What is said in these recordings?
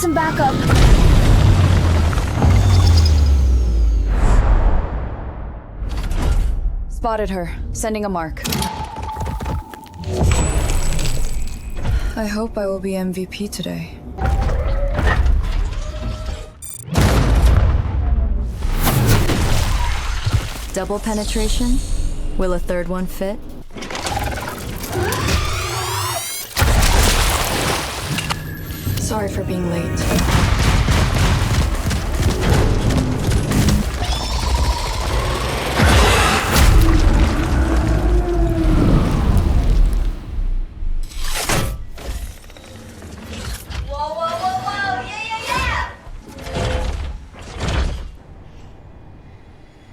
some backup. Spotted her, sending a mark. I hope I will be MVP today. Double penetration? Will a third one fit? Sorry for being late.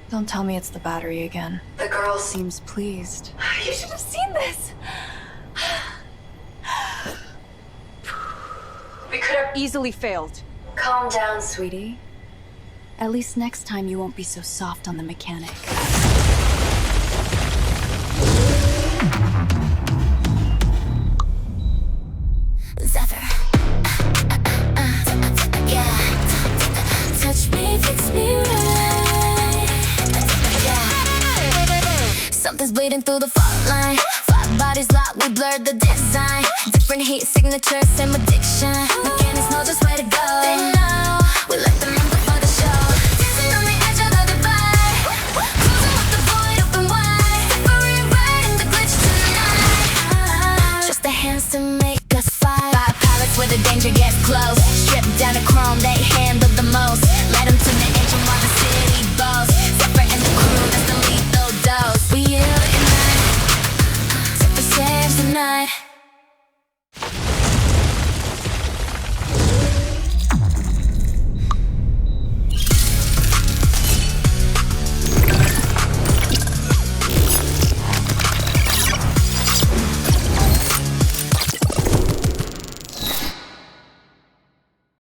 Don't tell me it's the battery again. The girl seems pleased. You should have seen this. We could have easily failed. Calm down, sweetie. At least next time you won't be so soft on the mechanic. Zephyr. Yeah. Touch me, fix me right. Yeah. Something's bleeding through the fault line. Five bodies locked, we blurred the design. Different heat signatures, same addiction.